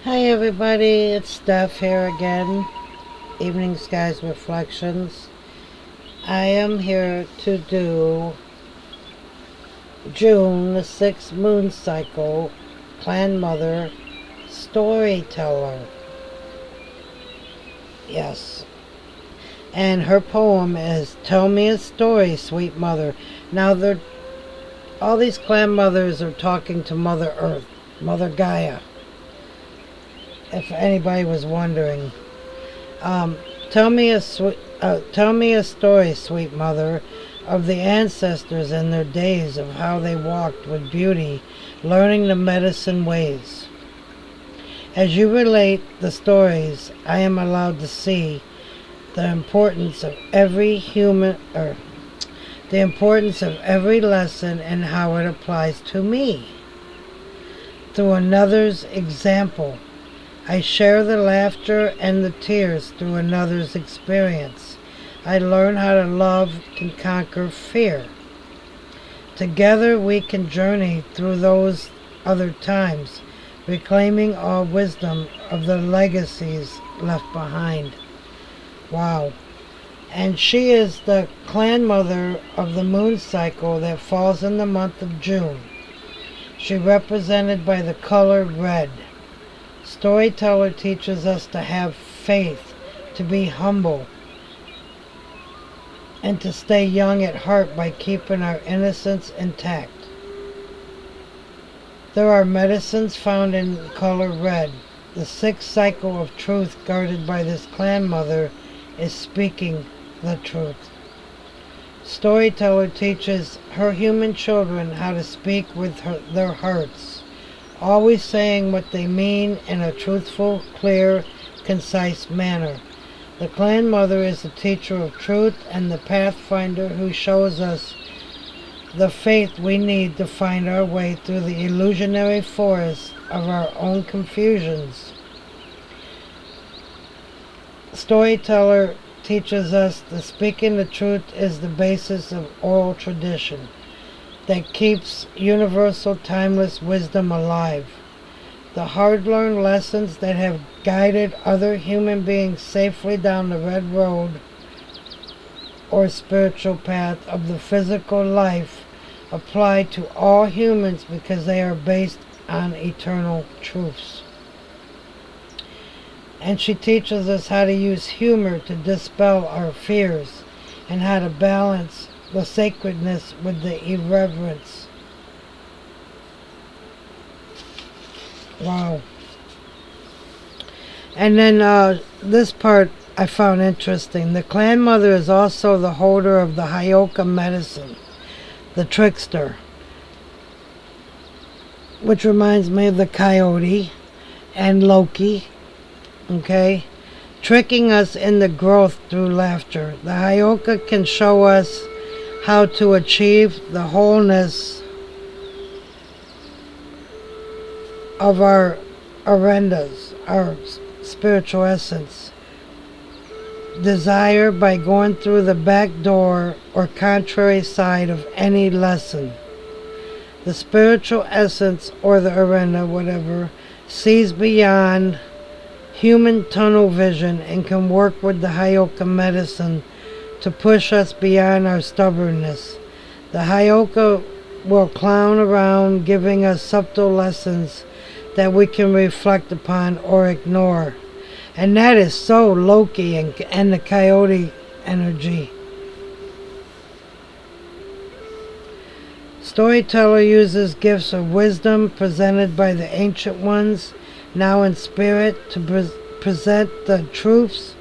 Hi everybody, it's Steph here again, Evening Skies Reflections. I am here to do June, the 6th moon cycle, Clan Mother, StoryTeller. Yes. And her poem is Tell Me a Story, Sweet Mother. Now all these clan mothers are talking to Mother Earth, Mother Gaia, if anybody was wondering. Tell me a story, sweet mother, of the ancestors and their days of how they walked with beauty, learning the medicine ways. As you relate the stories, I am allowed to see the importance of every lesson and how it applies to me. Through another's example, I share the laughter and the tears through another's experience. I learn how to love and conquer fear. Together we can journey through those other times, reclaiming all wisdom of the legacies left behind. Wow. And she is the clan mother of the moon cycle that falls in the month of June. She represented by the color red. StoryTeller teaches us to have faith, to be humble, and to stay young at heart by keeping our innocence intact. There are medicines found in color red. The 6th cycle of truth guarded by this clan mother is speaking the truth. StoryTeller teaches her human children how to speak with their hearts, always saying what they mean in a truthful, clear, concise manner. The clan mother is the teacher of truth and the pathfinder who shows us the faith we need to find our way through the illusionary forest of our own confusions. StoryTeller teaches us that speaking the truth is the basis of oral tradition that keeps universal timeless wisdom alive. The hard-learned lessons that have guided other human beings safely down the red road or spiritual path of the physical life apply to all humans because they are based on eternal truths. And she teaches us how to use humor to dispel our fears and how to balance the sacredness with the irreverence. Wow. And then this part I found interesting. The clan mother is also the holder of the Hyoka medicine, the trickster, which reminds me of the coyote and Loki, okay? Tricking us into growth through laughter. The Hyoka can show us how to achieve the wholeness of our arendas, our spiritual essence. Desire by going through the back door or contrary side of any lesson. The spiritual essence, or the arena, whatever, sees beyond human tunnel vision and can work with the Hyoka medicine to push us beyond our stubbornness. The Hyoka will clown around, giving us subtle lessons that we can reflect upon or ignore. And that is so Loki and the coyote energy. StoryTeller uses gifts of wisdom presented by the ancient ones, now in spirit, to present the truths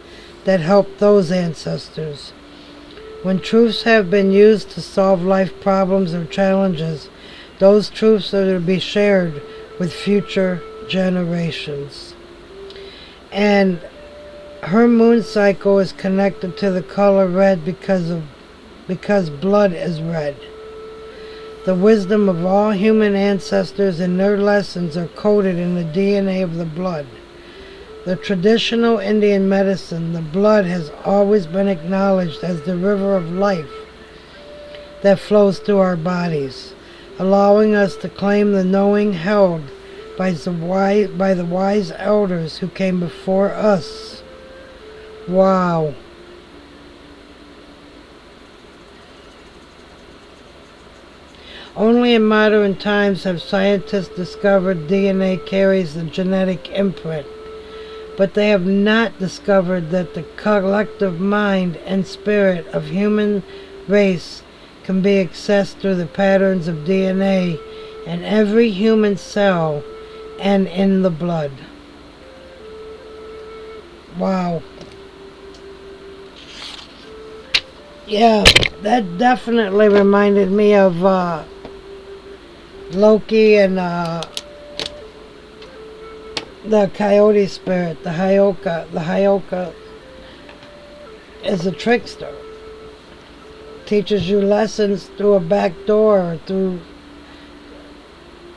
that help those ancestors. When truths have been used to solve life problems or challenges, those truths are to be shared with future generations. And her moon cycle is connected to the color red because blood is red. The wisdom of all human ancestors and their lessons are coded in the DNA of the blood. The traditional Indian medicine, the blood has always been acknowledged as the river of life that flows through our bodies, allowing us to claim the knowing held by the wise elders who came before us. Wow. Only in modern times have scientists discovered DNA carries the genetic imprint, but they have not discovered that the collective mind and spirit of human race can be accessed through the patterns of DNA in every human cell and in the blood. Wow. Yeah, that definitely reminded me of Loki and the coyote spirit, the Hyoka. The Hyoka is a trickster. Teaches you lessons through a back door, through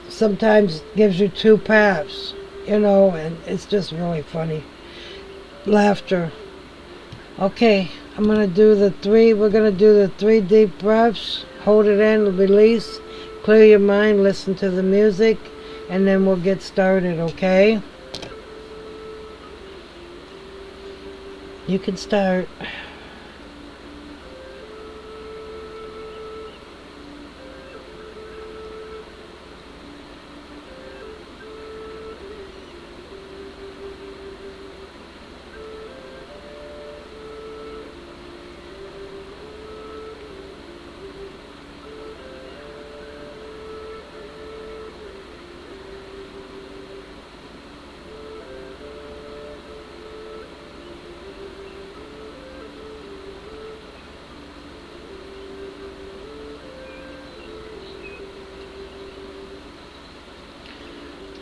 sometimes gives you two paths, and it's just really funny. Laughter. Okay, I'm going to do we're going to do the 3 deep breaths. Hold it in, release, clear your mind, listen to the music, and then we'll get started, okay? You can start.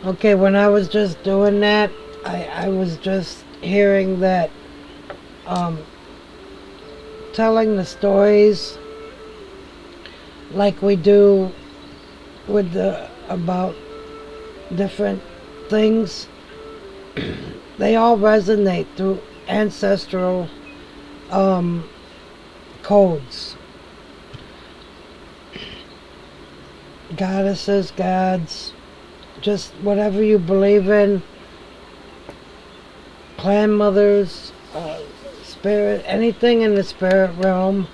Okay, when I was just doing that, I was just hearing that telling the stories like we do with about different things, they all resonate through ancestral codes. Goddesses, gods, just whatever you believe in, clan mothers, spirit, anything in the spirit realm,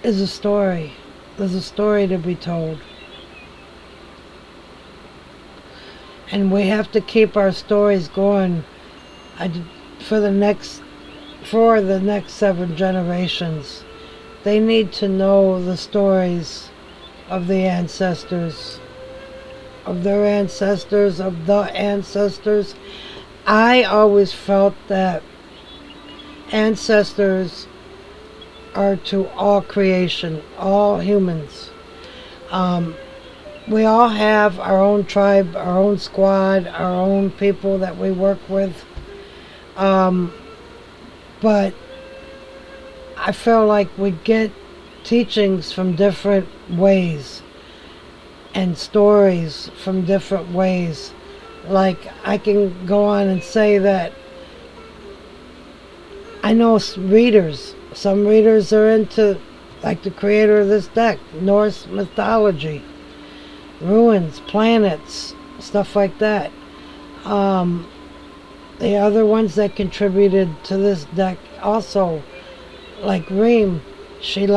is a story. There's a story to be told. And we have to keep our stories going for the next 7 generations. They need to know the stories of the ancestors, of their ancestors, of the ancestors. I always felt that ancestors are to all creation, all humans. We all have our own tribe, our own squad, our own people that we work with. But I feel like we get teachings from different ways and stories from different ways. Like I can go on and say that I know readers. Some readers are into, like the creator of this deck, Norse mythology, ruins, planets, stuff like that. The other ones that contributed to this deck also, like Reem, she's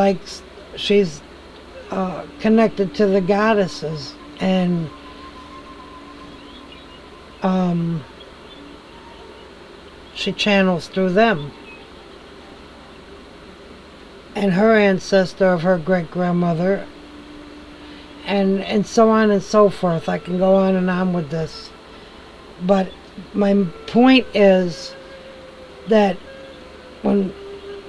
connected to the goddesses, and she channels through them. And her ancestor of her great-grandmother, and so on and so forth. I can go on and on with this. But my point is that when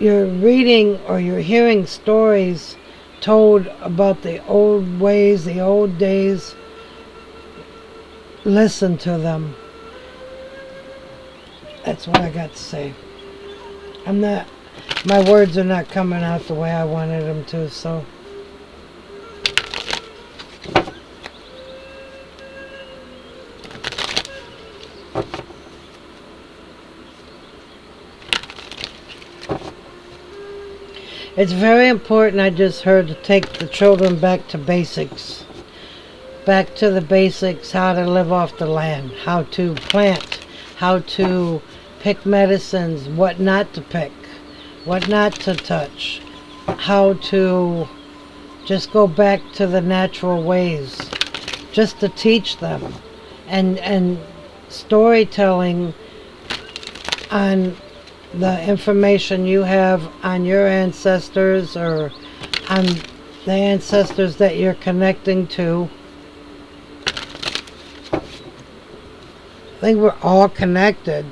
you're reading or you're hearing stories told about the old ways, the old days, listen to them. That's what I got to say. My words are not coming out the way I wanted them to, so. It's very important, I just heard, to take the children back to basics. Back to the basics, how to live off the land, how to plant, how to pick medicines, what not to pick, what not to touch, how to just go back to the natural ways, just to teach them. And storytelling on the information you have on your ancestors or on the ancestors that you're connecting to. I think we're all connected.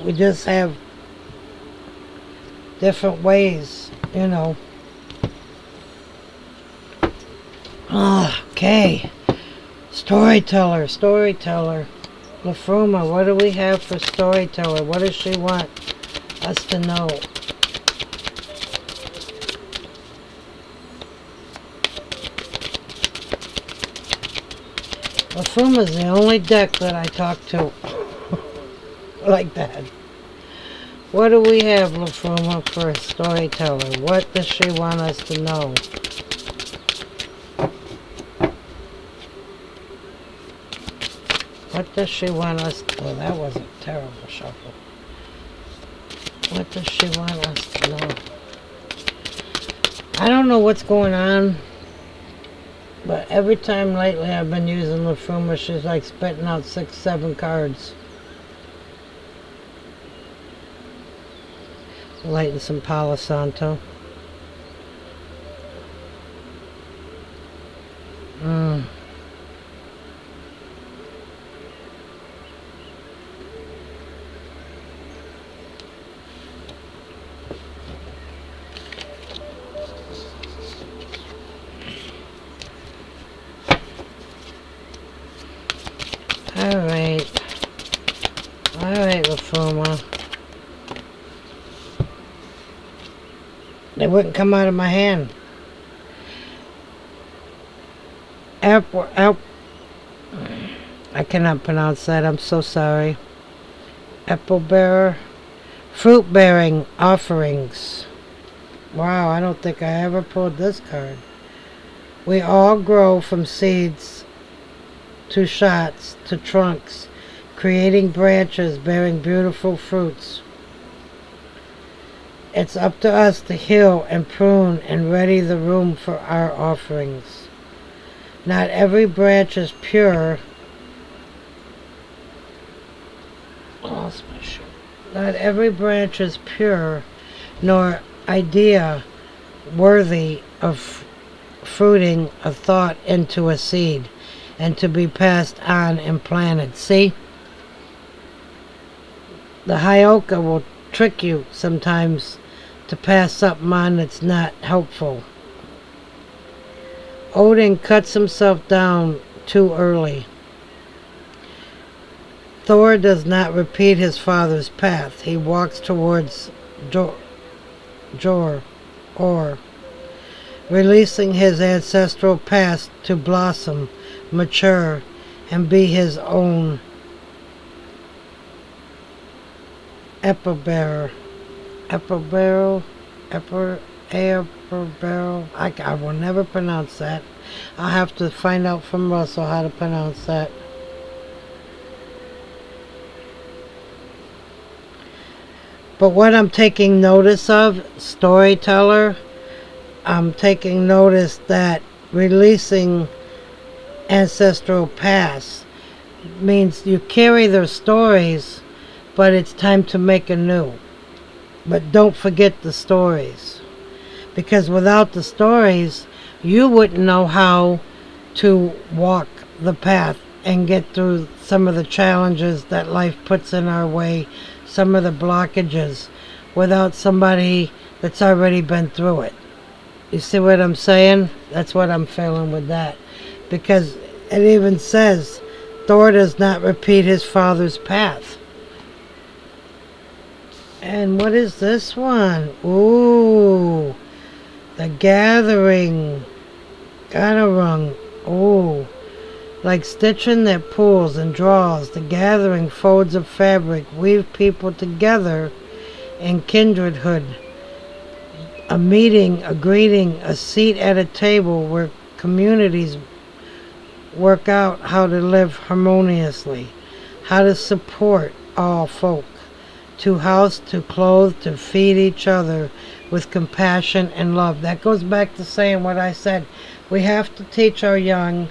We just have different ways, you know. Okay. Storyteller. Lafruma, what do we have for Storyteller? What does she want us to know? Lafruma's the only deck that I talk to like that. What do we have, Lafruma, for a Storyteller? What does she want us to know? What does she want us to... Oh, that was a terrible shuffle. What does she want us to know? I don't know what's going on, but every time lately I've been using Lafruma, she's like spitting out 6, 7 cards. Lighting some Palo Santo. Alright, Lafruma. They wouldn't come out of my hand. I cannot pronounce that, I'm so sorry. Apple bearer. Fruit bearing offerings. Wow, I don't think I ever pulled this card. We all grow from seeds to shots to trunks, creating branches bearing beautiful fruits. It's up to us to heal and prune and ready the room for our offerings. Not every branch is pure. Not every branch is pure, nor idea worthy of fruiting a thought into a seed and to be passed on and planted. See? The Hyoka will trick you sometimes to pass something on that's not helpful. Odin cuts himself down too early. Thor does not repeat his father's path. He walks towards Jor, releasing his ancestral past to blossom, mature, and be his own Epperbarrel. I will never pronounce that. I'll have to find out from Russell how to pronounce that. But what I'm taking notice of, Storyteller, I'm taking notice that releasing ancestral past means you carry their stories, but it's time to make anew. But don't forget the stories. Because without the stories, you wouldn't know how to walk the path and get through some of the challenges that life puts in our way, some of the blockages, without somebody that's already been through it. You see what I'm saying? That's what I'm feeling with that. Because it even says, Thor does not repeat his father's path. And what is this one? Ooh, the gathering. Gararung. Ooh, like stitching that pulls and draws. The gathering folds of fabric weave people together in kindredhood. a meeting, a greeting, a seat at a table where communities work out how to live harmoniously, how to support all folk, to house, to clothe, to feed each other with compassion and love. That goes back to saying what I said. We have to teach our young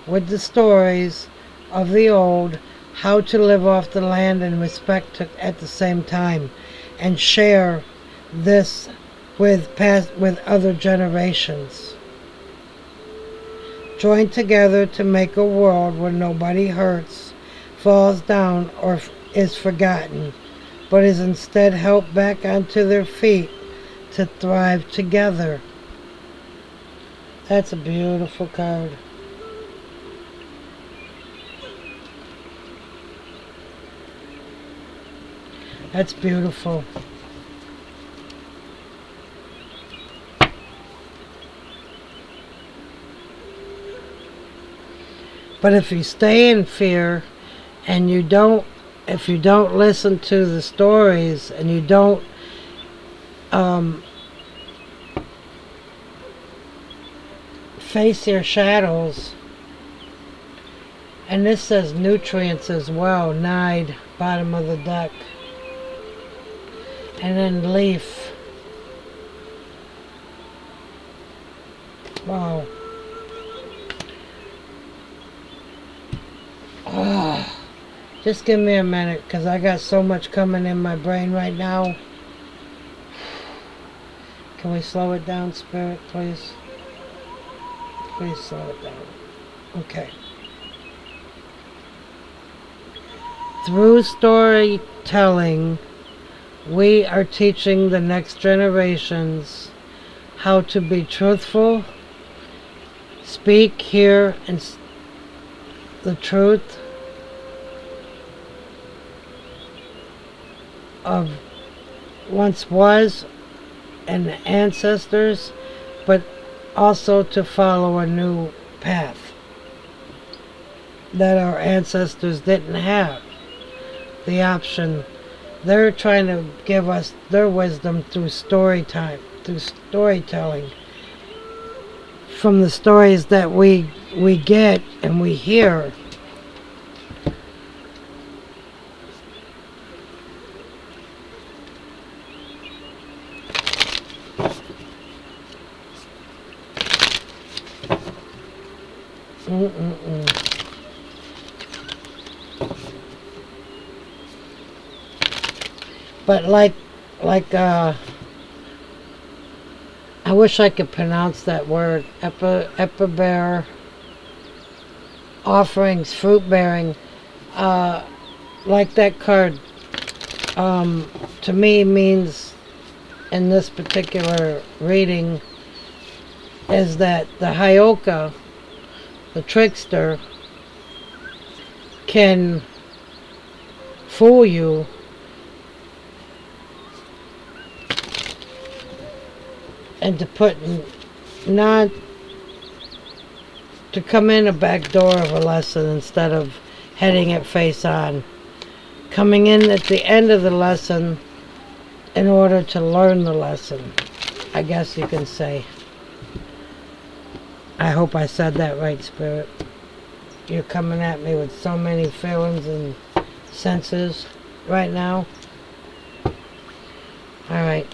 with the stories of the old how to live off the land and respect at the same time, and share this with other generations. Join together to make a world where nobody hurts, falls down, or is forgotten, but is instead helped back onto their feet to thrive together. That's a beautiful card. That's beautiful. But if you stay in fear and if you don't listen to the stories and you don't face your shadows, and this says nutrients as well, Nide, bottom of the deck, and then leaf. Wow. Just give me a minute, because I got so much coming in my brain right now. Can we slow it down, Spirit, please? Please slow it down. Okay. Through storytelling, we are teaching the next generations how to be truthful, speak, hear, and the truth of once was and the ancestors, but also to follow a new path that our ancestors didn't have the option. They're trying to give us their wisdom through story time, through storytelling, from the stories that we get and we hear. But I wish I could pronounce that word, epibear, offerings, fruit bearing, like that card, to me means, in this particular reading, is that the Hyoka, the trickster, can fool you and to come in a back door of a lesson instead of heading it face on. Coming in at the end of the lesson in order to learn the lesson, I guess you can say. I hope I said that right, Spirit. You're coming at me with so many feelings and senses right now. Alright.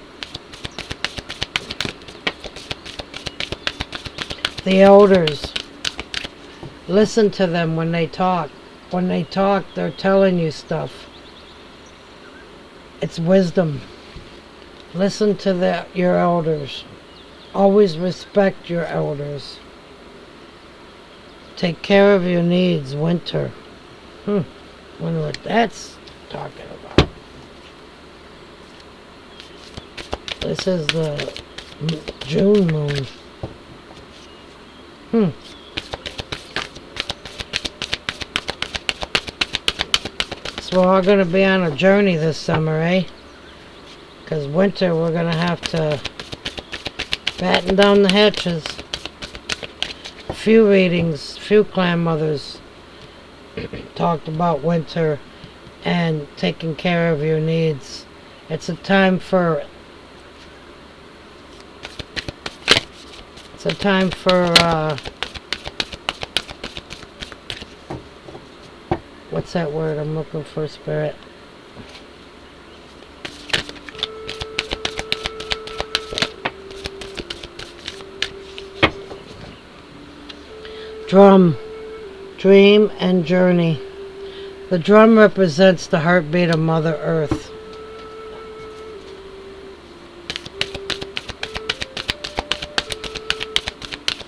The elders, listen to them when they talk. When they talk, they're telling you stuff. It's wisdom. Listen to your elders. Always respect your elders. Take care of your needs, winter. Wonder what that's talking about. This is the June moon. So we're all going to be on a journey this summer, eh? Because winter we're going to have to batten down the hatches. A few readings, few clan mothers talked about winter and taking care of your needs. It's a time for a time for, what's that word I'm looking for, Spirit? Drum, dream, and journey. The drum represents the heartbeat of Mother Earth.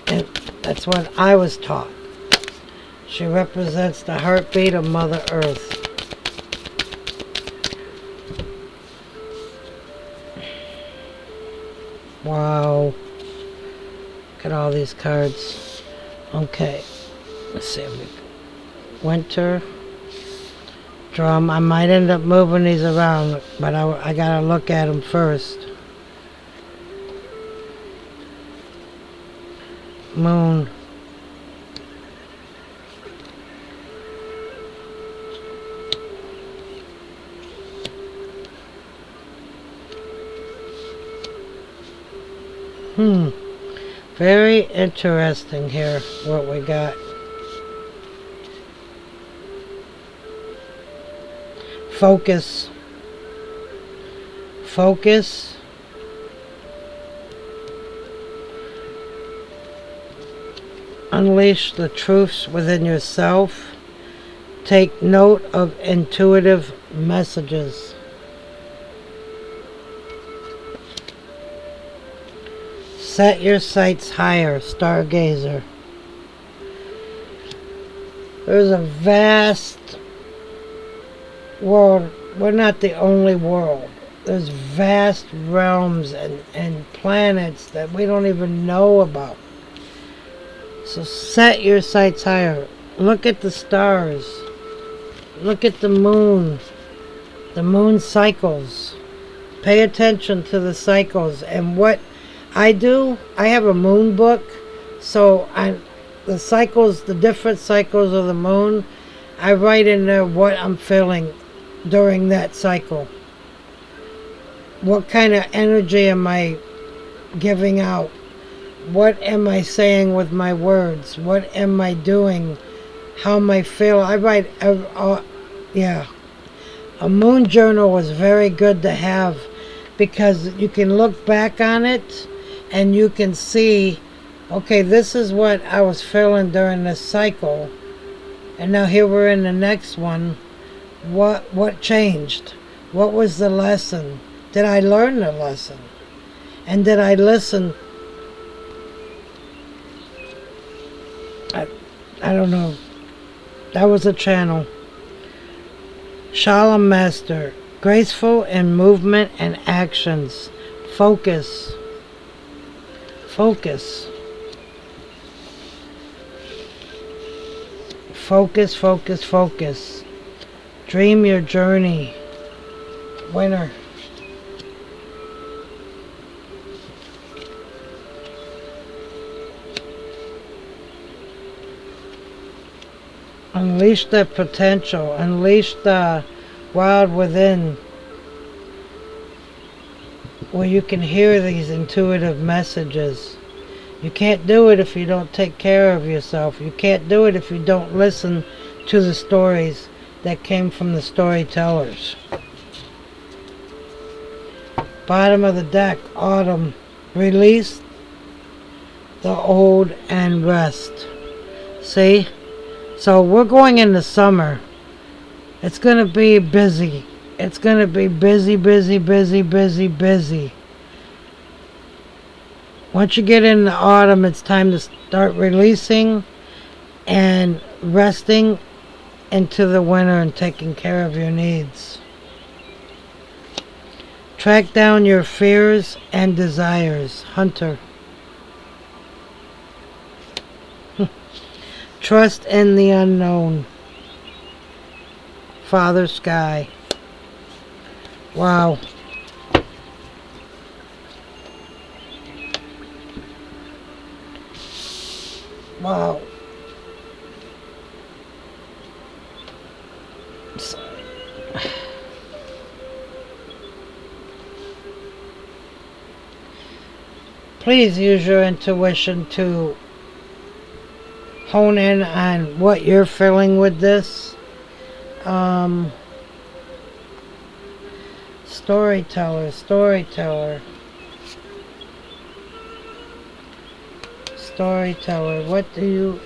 And that's what I was taught. She represents the heartbeat of Mother Earth. Wow. Look at all these cards. Okay, let's see if we winter, drum. I might end up moving these around, but I gotta look at them first. Moon. Very interesting here, what we got. Focus. Focus. Unleash the truths within yourself. Take note of intuitive messages. Set your sights higher, stargazer. There's a vast world. We're not the only world. There's vast realms and planets that we don't even know about. So set your sights higher. Look at the stars. Look at the moon. The moon cycles. Pay attention to the cycles. And what I do, I have a moon book, so the cycles, the different cycles of the moon, I write in there what I'm feeling during that cycle. What kind of energy am I giving out? What am I saying with my words? What am I doing? How am I feeling? I write, yeah. A moon journal was very good to have because you can look back on it and you can see, okay, this is what I was feeling during this cycle. And now here we're in the next one. What changed? What was the lesson? Did I learn the lesson? And did I listen? I don't know. That was a channel. Shalom Master. Graceful in movement and actions. Focus. Focus. Focus, focus, focus. Dream your journey. Winner. Unleash the potential. Unleash the wild within, where you can hear these intuitive messages. You can't do it if you don't take care of yourself. You can't do it if you don't listen to the stories that came from the storytellers. Bottom of the deck, autumn. Release the old and rest. See? So we're going into summer. It's going to be busy. It's going to be busy, busy, busy, busy, busy. Once you get into autumn, it's time to start releasing and resting into the winter and taking care of your needs. Track down your fears and desires. Hunter. Trust in the unknown. Father Sky. Wow. Wow. please use your intuition to hone in on what you're feeling with this. Storyteller, storyteller, storyteller, what do you...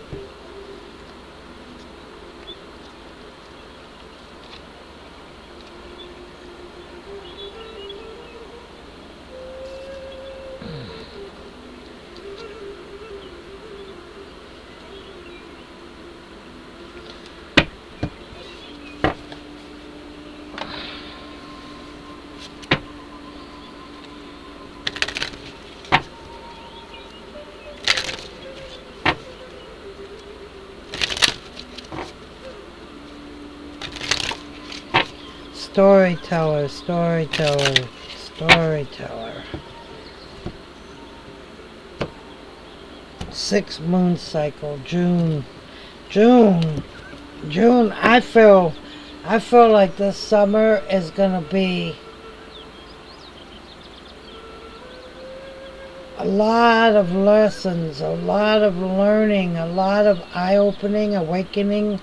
Storyteller, storyteller, storyteller. 6 moon cycle, June. June. I feel like this summer is gonna be a lot of lessons, a lot of learning, a lot of eye-opening, awakening.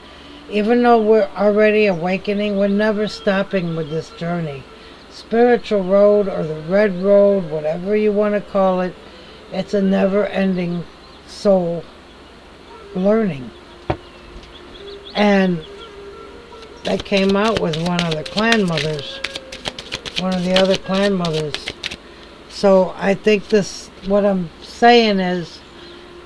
Even though we're already awakening, we're never stopping with this journey. Spiritual road or the red road, whatever you want to call it, it's a never-ending soul learning. And that came out with one of the clan mothers, one of the other clan mothers. So I think this, what I'm saying is,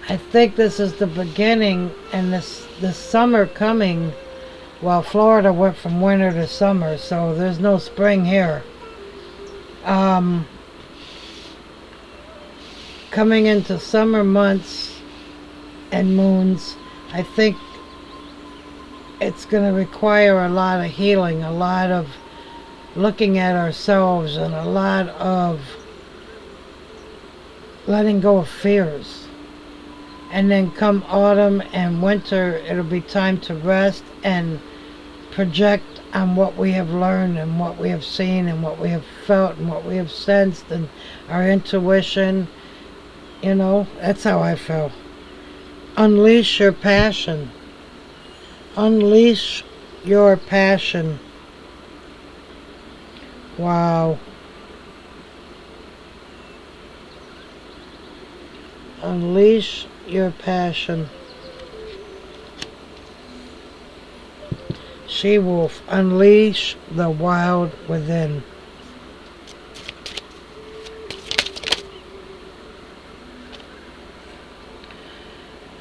I think this is the beginning, and this summer coming. Well, Florida went from winter to summer, so there's no spring here. Coming into summer months and moons, I think it's going to require a lot of healing, a lot of looking at ourselves, and a lot of letting go of fears. And then come autumn and winter, it'll be time to rest and project on what we have learned and what we have seen and what we have felt and what we have sensed and our intuition. You know, that's how I feel. Unleash your passion. Unleash your passion. Wow. Unleash your passion. She-wolf, unleash the wild within.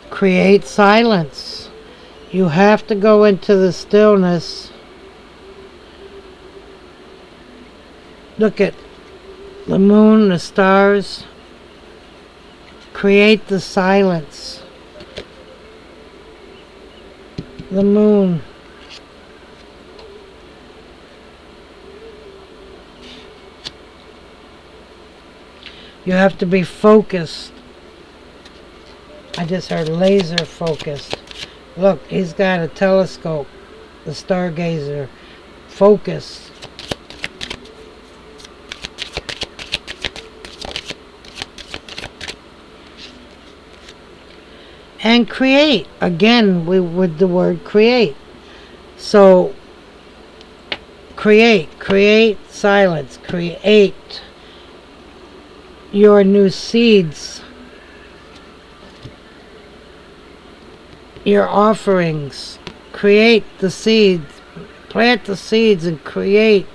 Create silence. You have to go into the stillness. Look at the moon, the stars. Create the silence. The moon. You have to be focused. I just heard laser focused. Look, he's got a telescope, the stargazer. Focus. And create. Again, with the word create. So, create silence, create your new seeds, your offerings. Create the seeds, plant the seeds, and create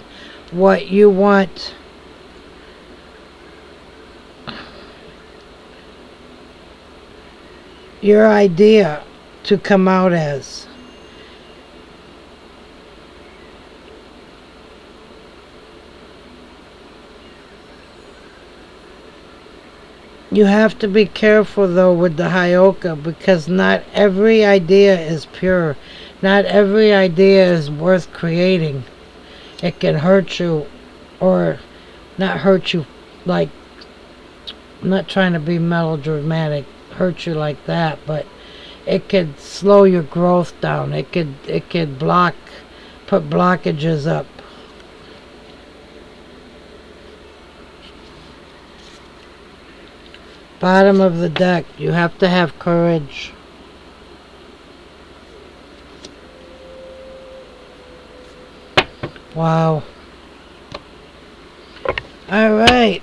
what you want your idea to come out as. You have to be careful though with the Hyoka, because not every idea is pure. Not every idea is worth creating. It can hurt you, or not hurt you like, I'm not trying to be melodramatic, hurt you like that, but it could slow your growth down. It could put blockages up. Bottom of the deck. You have to have courage. Wow. Alright.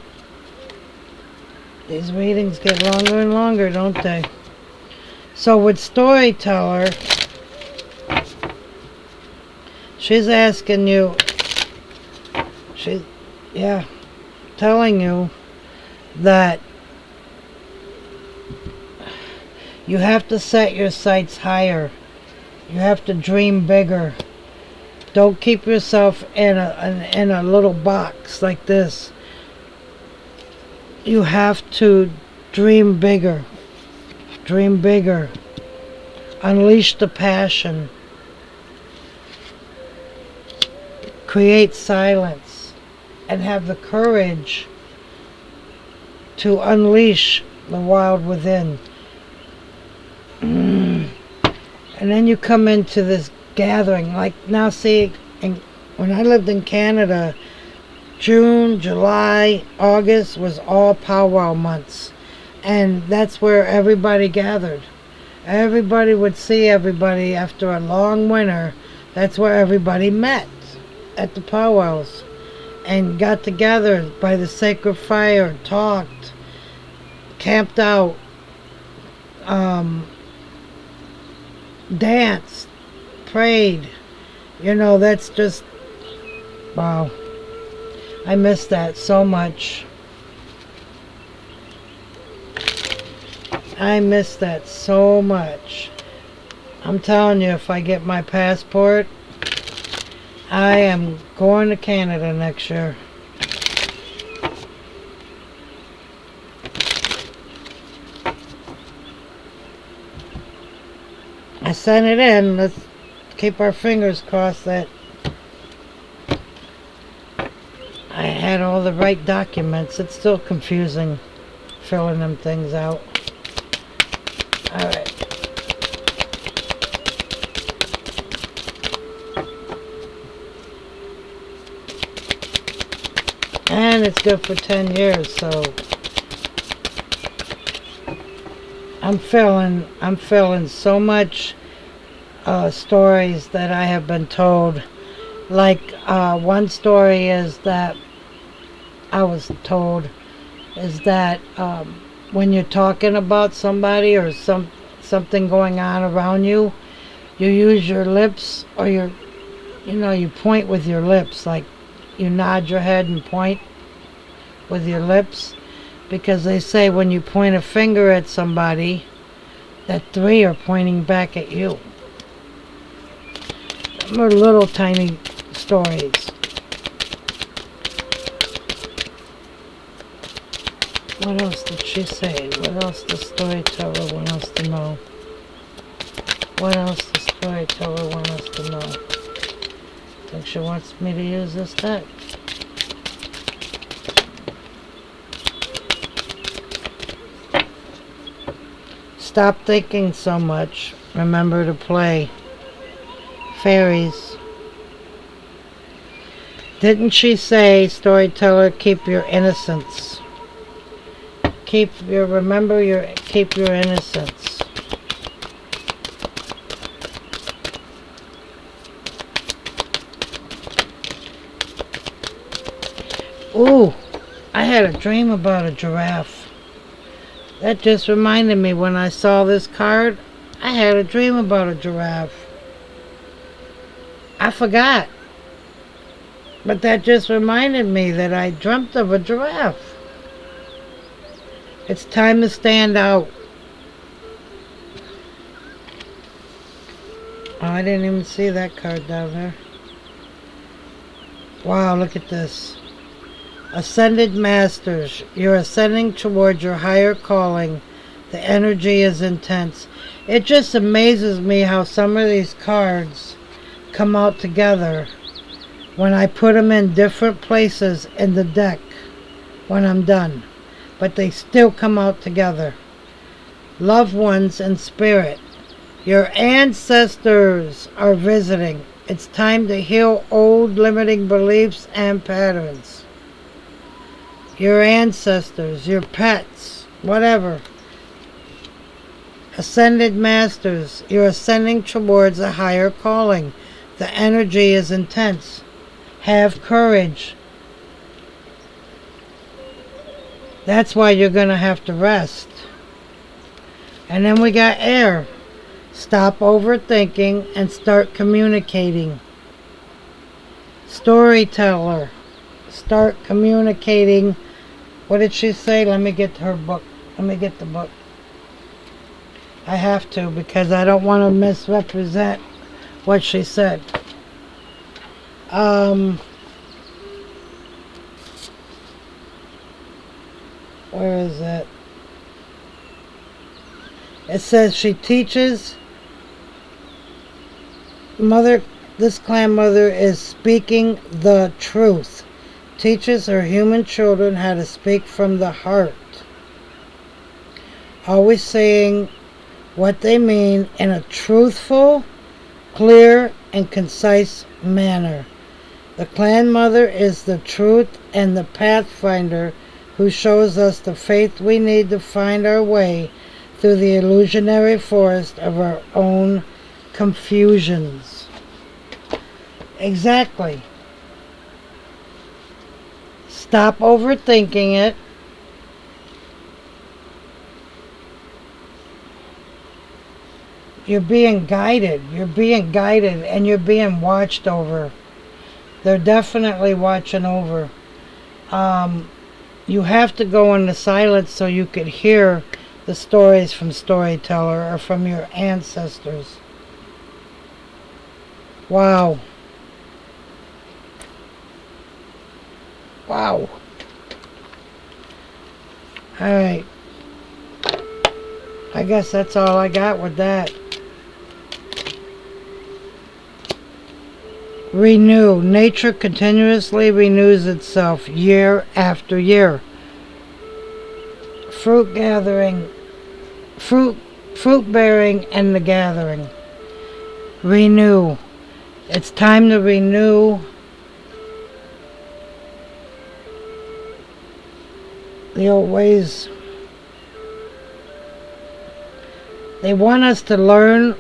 These readings get longer and longer, don't they? So with StoryTeller, she's asking you, telling you that you have to set your sights higher. You have to dream bigger. Don't keep yourself in a little box like this. You have to dream bigger. Dream bigger. Unleash the passion. Create silence. And have the courage to unleash the wild within. And then you come into this gathering. Like now, see, when I lived in Canada, June, July, August was all powwow months. And that's where everybody gathered. Everybody would see everybody after a long winter. That's where everybody met, at the powwows. And got together by the sacred fire, talked, camped out, danced, prayed. You know, that's just, wow. I miss that so much. I miss that so much. I'm telling you, if I get my passport, I am going to Canada next year. I sent it in. Let's keep our fingers crossed that I had all the right documents. It's still confusing filling them things out. Alright. And it's good for 10 years, so I'm feeling so much stories that I have been told. Like one story is that I was told is that when you're talking about somebody or something going on around you, you use your lips, or you point with your lips, like you nod your head and point with your lips, because they say when you point a finger at somebody, that 3 are pointing back at you. Them are little tiny stories. What else did she say? What else does StoryTeller want us to know? What else does StoryTeller want us to know? I think she wants me to use this deck. Stop thinking so much. Remember to play. Fairies. Didn't she say, StoryTeller, keep your innocence? Keep your innocence. Ooh, I had a dream about a giraffe. That just reminded me, when I saw this card, I had a dream about a giraffe. I forgot. But that just reminded me that I dreamt of a giraffe. It's time to stand out. Oh, I didn't even see that card down there. Wow, look at this. Ascended Masters. You're ascending towards your higher calling. The energy is intense. It just amazes me how some of these cards come out together when I put them in different places in the deck when I'm done. But they still come out together. Loved ones in spirit. Your ancestors are visiting. It's time to heal old limiting beliefs and patterns. Your ancestors, your pets, whatever. Ascended masters, you're ascending towards a higher calling. The energy is intense. Have courage. That's why you're going to have to rest. And then we got air. Stop overthinking and start communicating. Storyteller. Start communicating. What did she say? Let me get her book. Let me get the book. I have to, because I don't want to misrepresent what she said. Where is it? It says she teaches mother. This clan mother is speaking the truth. Teaches her human children how to speak from the heart. Always saying what they mean in a truthful, clear, and concise manner. The clan mother is the truth and the pathfinder who shows us the faith we need to find our way through the illusionary forest of our own confusions. Exactly. Stop overthinking it. You're being guided. You're being guided and you're being watched over. They're definitely watching over. You have to go into silence so you could hear the stories from StoryTeller or from your ancestors. Wow. Wow. Alright. I guess that's all I got with that. Renew. Nature continuously renews itself year after year. Fruit gathering. Fruit bearing and the gathering. Renew. It's time to renew the old ways. They want us to learn.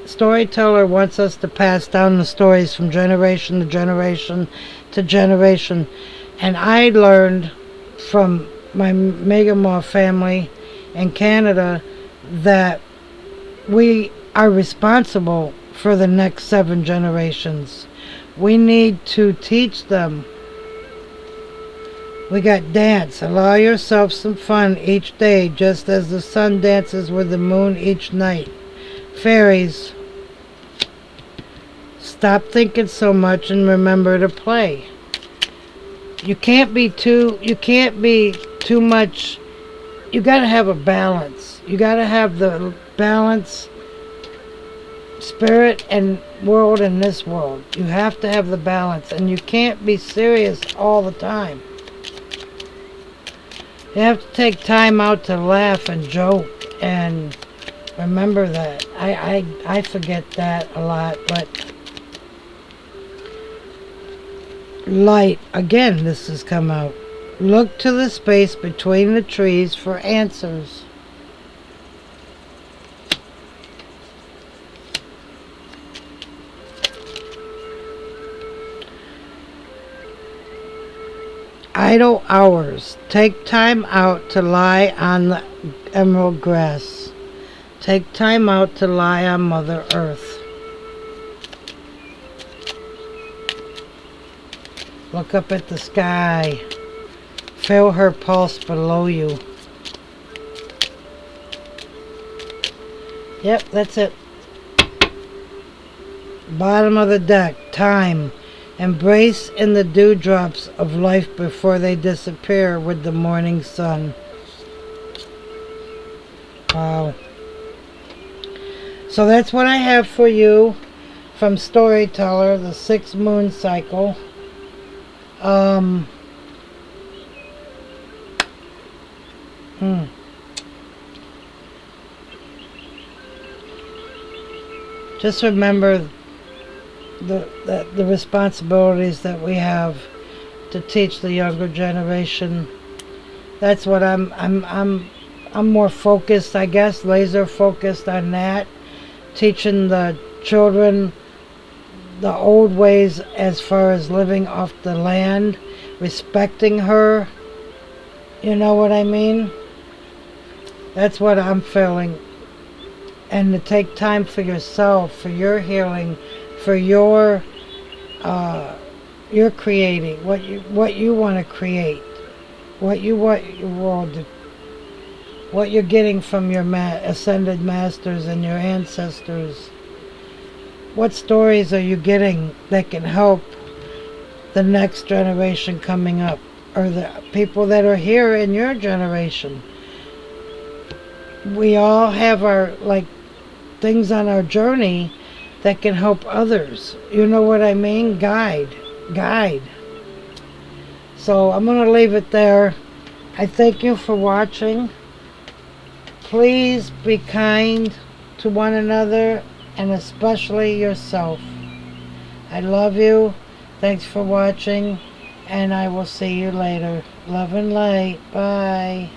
StoryTeller wants us to pass down the stories from generation to generation to generation. And I learned from my Megamorph family in Canada that we are responsible for the next 7 generations. We need to teach them. We got dance. Allow yourself some fun each day, just as the sun dances with the moon each night. Fairies. Stop thinking so much and remember to play. You can't be too much. You got to have a balance. You got to have the balance, spirit and world in this world. You have to have the balance, and you can't be serious all the time. You have to take time out to laugh and joke and remember that. I forget that a lot, but light, again, this has come out. Look to the space between the trees for answers. Idle hours. Take time out to lie on the emerald grass. Take time out to lie on Mother Earth. Look up at the sky. Feel her pulse below you. Yep, that's it. Bottom of the deck. Time. Embrace in the dewdrops of life before they disappear with the morning sun. Wow. So that's what I have for you from StoryTeller, the 6 moon cycle. Just remember the responsibilities that we have to teach the younger generation. That's what I'm I'm more focused, I guess, laser focused on that. Teaching the children the old ways as far as living off the land, respecting her. You know what I mean? That's what I'm feeling. And to take time for yourself, for your healing, for your creating, what you want to create, what you want your world to, what you're getting from your ascended masters and your ancestors. What stories are you getting that can help the next generation coming up, or the people that are here in your generation? We all have our, like, things on our journey that can help others. You know what I mean? Guide. So I'm going to leave it there. I thank you for watching. Please be kind to one another, and especially yourself. I love you. Thanks for watching, and I will see you later. Love and light. Bye.